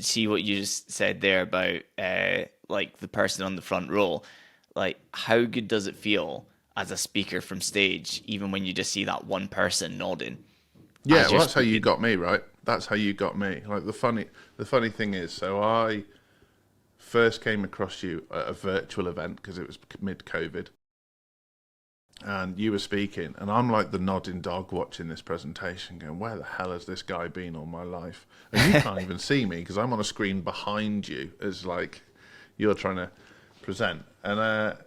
see what you just said there about like the person on the front row. Like, how good does it feel as a speaker from stage, even when you just see that one person nodding Yeah, as well, you're that's how you speaking? got me, right? That's how you got me. Like the funny thing is, so I first came across you at a virtual event because it was mid-COVID, and you were speaking, and I'm like the nodding dog watching this presentation, going, "Where the hell has this guy been all my life?" And you can't even see me because I'm on a screen behind you, as like you're trying to present. And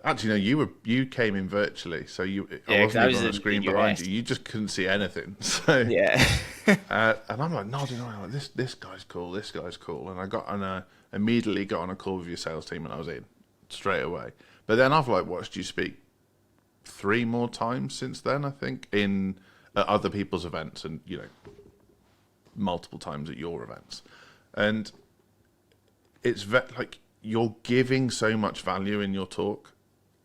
actually, no, you came in virtually, so I Yeah, because wasn't I even was on a in the screen behind you. US. You just couldn't see anything. So Yeah. and I'm like nodding, I'm like, this guy's cool, this guy's cool, and immediately got on a call with your sales team, and I was in straight away. But then I've like watched you speak three more times since then, I think, in at other people's events, and multiple times at your events, and like you're giving so much value in your talk,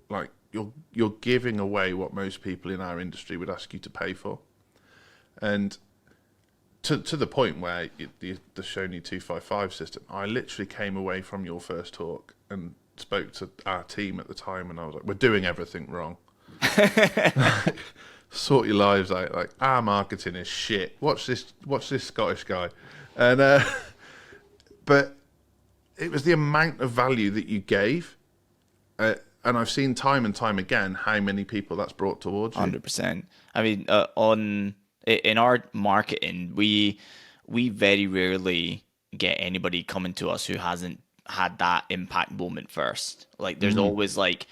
like you're giving away what most people in our industry would ask you to pay for, and to the point where the Shoney 255 system, I literally came away from your first talk and spoke to our team at the time, and I was like, "We're doing everything wrong. Sort your lives out. Like our marketing is shit. Watch this Scottish guy," and but it was the amount of value that you gave, and I've seen time and time again how many people that's brought towards you. 100%. I mean, in our marketing, we very rarely get anybody coming to us who hasn't had that impact moment first. Like, there's always like,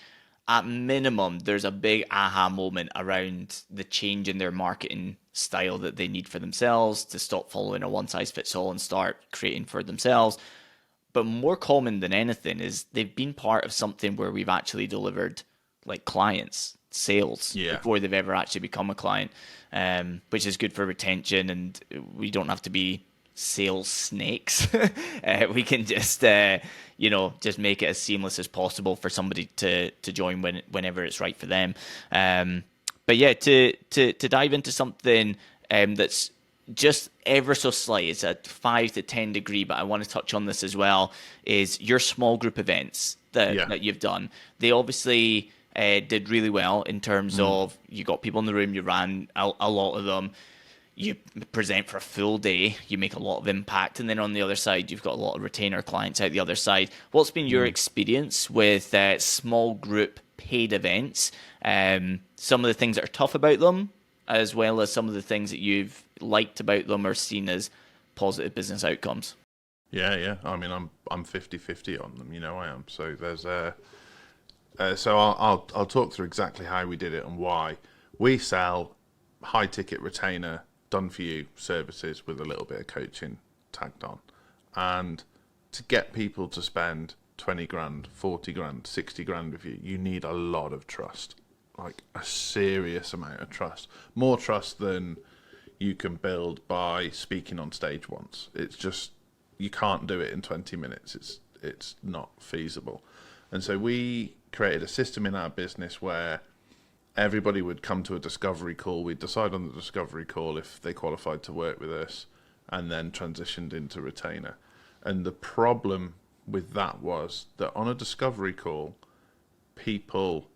at minimum, there's a big aha moment around the change in their marketing style that they need for themselves to stop following a one size fits all and start creating for themselves. But more common than anything is they've been part of something where we've actually delivered like clients, sales Yeah, before they've ever actually become a client, which is good for retention. And we don't have to be sales snakes. We can just just make it as seamless as possible for somebody to join whenever it's right for them. But yeah, to dive into something that's just ever so slight, it's a 5 to 10 degree, but I want to touch on this as well, is your small group events that, yeah. that you've done. They obviously did really well in terms of you got people in the room, you ran a lot of them, you present for a full day, you make a lot of impact, and then on the other side, you've got a lot of retainer clients out the other side. What's been your experience with small group paid events? Some of the things that are tough about them, as well as some of the things that you've liked about them or seen as positive business outcomes. Yeah, yeah. I mean, I'm 50-50 on them. I am. So there's so I'll talk through exactly how we did it and why. We sell high ticket retainer done for you services with a little bit of coaching tagged on, and to get people to spend 20 grand, 40 grand, 60 grand with you, you need a lot of trust, like a serious amount of trust, more trust than you can build by speaking on stage once. It's just, you can't do it in 20 minutes. It's not feasible. And so we created a system in our business where everybody would come to a discovery call. We'd decide on the discovery call if they qualified to work with us, and then transitioned into retainer. And the problem with that was that on a discovery call, people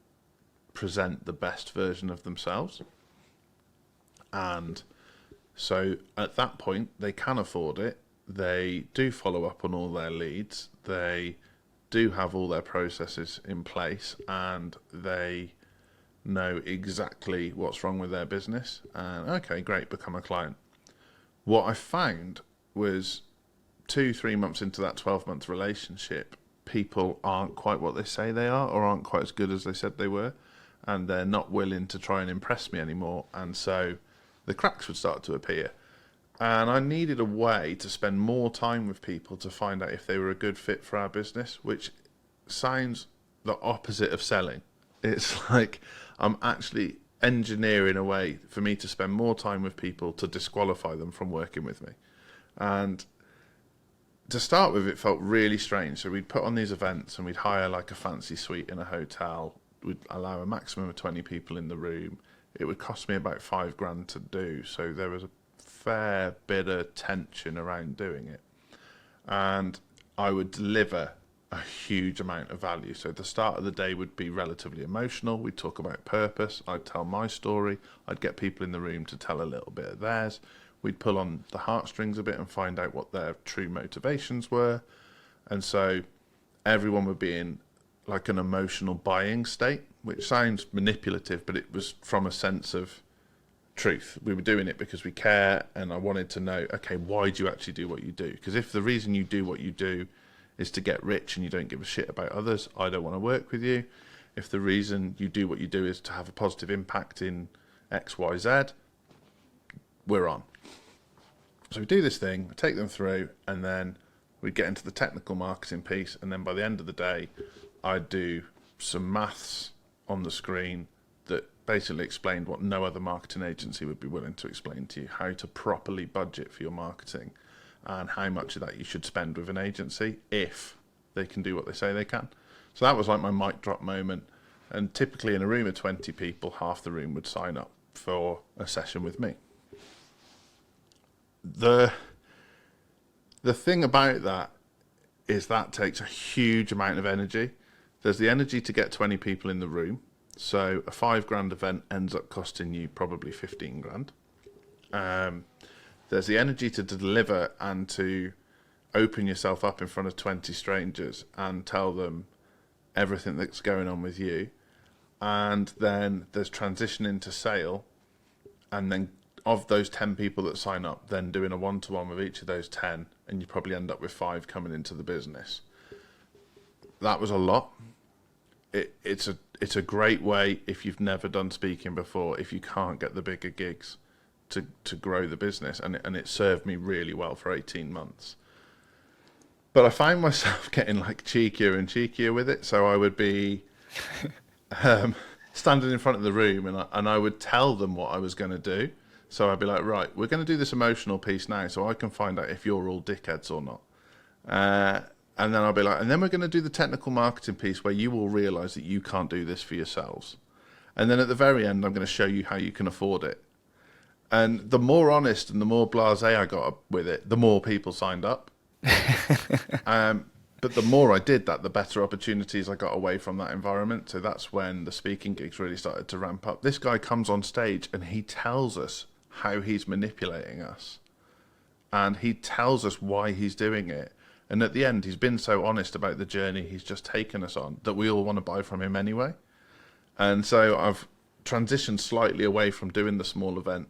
present the best version of themselves. And so at that point, they can afford it. They do follow up on all their leads. They do have all their processes in place, and they know exactly what's wrong with their business. And okay, great, become a client. What I found was 2-3 months into that 12-month relationship, people aren't quite what they say they are, or aren't quite as good as they said they were, and they're not willing to try and impress me anymore. And so the cracks would start to appear. And I needed a way to spend more time with people to find out if they were a good fit for our business, which sounds the opposite of selling. It's like I'm actually engineering a way for me to spend more time with people to disqualify them from working with me. And to start with, it felt really strange. So we'd put on these events and we'd hire like a fancy suite in a hotel. We'd allow a maximum of 20 people in the room. It would cost me about 5 grand to do. So there was a fair bit of tension around doing it. and I would deliver a huge amount of value. So the start of the day would be relatively emotional. We'd talk about purpose. I'd tell my story. I'd get people in the room to tell a little bit of theirs. We'd pull on the heartstrings a bit and find out what their true motivations were. And so everyone would be in like an emotional buying state, which sounds manipulative, but it was from a sense of truth. We were doing it because we care, and I wanted to know, okay, why do you actually do what you do? Because if the reason you do what you do is to get rich and you don't give a shit about others, I don't want to work with you. If the reason you do what you do is to have a positive impact in X, Y, Z, we're on. So we do this thing, take them through, and then we'd get into the technical marketing piece, and then by the end of the day, I'd do some maths on the screen that basically explained what no other marketing agency would be willing to explain to you, how to properly budget for your marketing and how much of that you should spend with an agency if they can do what they say they can. So that was like my mic drop moment. And typically in a room of 20 people, half the room would sign up for a session with me. The thing about that is that takes a huge amount of energy. There's the energy to get 20 people in the room. So a $5,000 event ends up costing you probably 15 grand. There's the energy to deliver and to open yourself up in front of 20 strangers and tell them everything that's going on with you. And then there's transition into sale. And then of those 10 people that sign up, then doing a one-to-one with each of those 10, and you probably end up with 5 coming into the business. That was a lot. It's a great way, if you've never done speaking before, if you can't get the bigger gigs, to grow the business, and it served me really well for 18 months. But I find myself getting like cheekier and cheekier with it. So I would be standing in front of the room, and I would tell them what I was going to do. So I'd be like, right, we're going to do this emotional piece now, so I can find out if you're all dickheads or not. And then I'll be like, and then we're going to do the technical marketing piece where you will realise that you can't do this for yourselves. And then at the very end, I'm going to show you how you can afford it. And the more honest and the more blasé I got with it, the more people signed up. But the more I did that, the better opportunities I got away from that environment. So that's when the speaking gigs really started to ramp up. This guy comes on stage and he tells us how he's manipulating us. And he tells us why he's doing it. And at the end, he's been so honest about the journey he's just taken us on that we all want to buy from him anyway. And so I've transitioned slightly away from doing the small event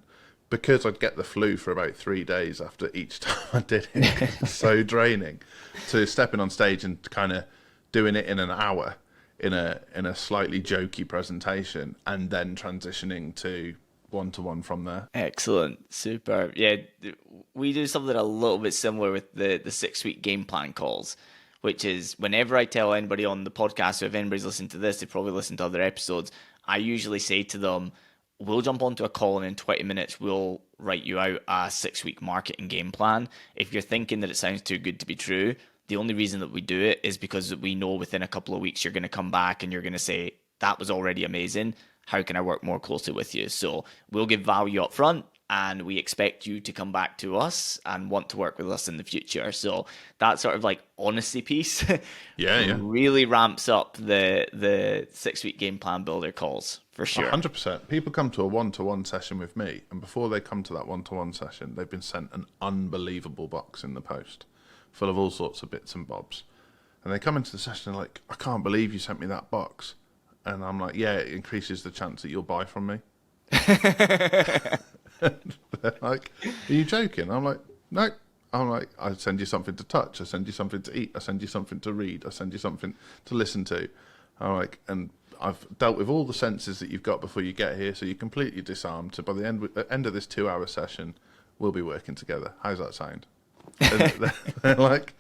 because I'd get the flu for about 3 days after each time I did it. It's so draining, to stepping on stage and kind of doing it in an hour in a slightly jokey presentation, and then transitioning to one-to-one from there. Excellent. Super. Yeah, we do something a little bit similar with the 6-week game plan calls, which is whenever I tell anybody on the podcast, so if anybody's listening to this, they probably listen to other episodes, I usually say to them, we'll jump onto a call and in 20 minutes we'll write you out a 6-week marketing game plan. If you're thinking that it sounds too good to be true, the only reason that we do it is because we know within a couple of weeks you're going to come back and you're going to say, that was already amazing. How can I work more closely with you? So we'll give value up front, and we expect you to come back to us and want to work with us in the future. So that sort of like honesty piece really ramps up the 6-week game plan builder calls for sure. 100%. People come to a one-to-one session with me, and before they come to that one-to-one session, they've been sent an unbelievable box in the post full of all sorts of bits and bobs. And they come into the session and like, I can't believe you sent me that box. And I'm like, yeah, it increases the chance that you'll buy from me. They're like, are you joking? I'm like, no. I'm like, I send you something to touch. I send you something to eat. I send you something to read. I send you something to listen to. I'm like, and I've dealt with all the senses that you've got before you get here, so you're completely disarmed. So by the end of this 2-hour session, we'll be working together. How's that sound? And they're like,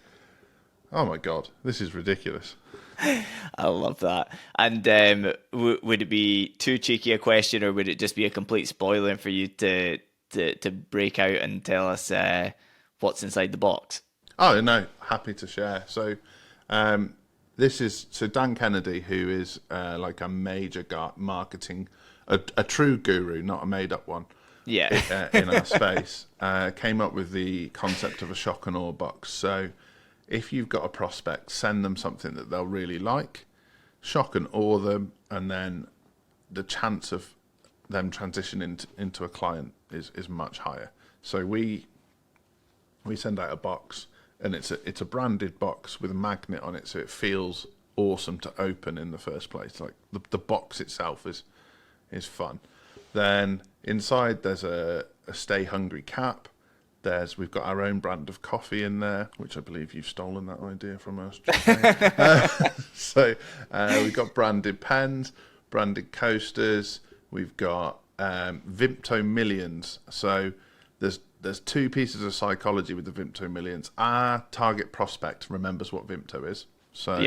oh my God, this is ridiculous. I love that. And would it be too cheeky a question, or would it just be a complete spoiler for you to break out and tell us what's inside the box? Oh no, happy to share. So this is Dan Kennedy, who is like a major marketing, a true guru, not a made up one. Yeah. In our space, came up with the concept of a shock and awe box. So if you've got a prospect, send them something that they'll really like, shock and awe them, and then the chance of them transitioning into a client is much higher. So we send out a box, and it's a branded box with a magnet on it, so it feels awesome to open in the first place. Like the box itself is fun. Then inside there's a Stay Hungry cap. We've got our own brand of coffee in there, which I believe you've stolen that idea from us. So we've got branded pens, branded coasters. We've got Vimto Millions. So there's two pieces of psychology with the Vimto Millions. Our target prospect remembers what Vimto is, so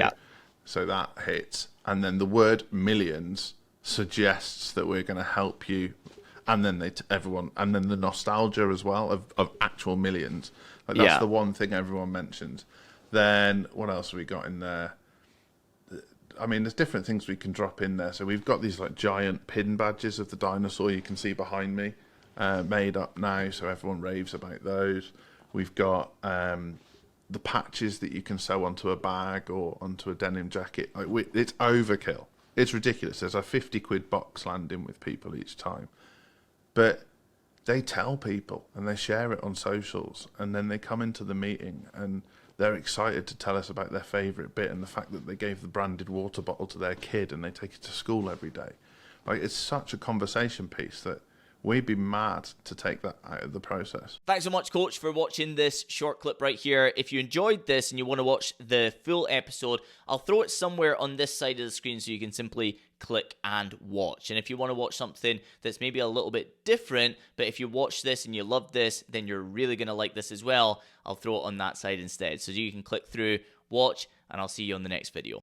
that hits. And then the word millions suggests that we're going to help you. And then and then the nostalgia as well of actual millions. Like that's the one thing everyone mentions. Then what else have we got in there? I mean, there's different things we can drop in there. So we've got these like giant pin badges of the dinosaur you can see behind me, made up now. So everyone raves about those. We've got the patches that you can sew onto a bag or onto a denim jacket. It's overkill. It's ridiculous. There's a 50 quid box landing with people each time. But they tell people and they share it on socials, and then they come into the meeting and they're excited to tell us about their favourite bit and the fact that they gave the branded water bottle to their kid and they take it to school every day. Like, it's such a conversation piece that we'd be mad to take that out of the process. Thanks so much, Coach, for watching this short clip right here. If you enjoyed this and you want to watch the full episode, I'll throw it somewhere on this side of the screen so you can simply click and watch. And if you want to watch something that's maybe a little bit different, but if you watch this and you love this, then you're really going to like this as well, I'll throw it on that side instead. So you can click through, watch, and I'll see you on the next video.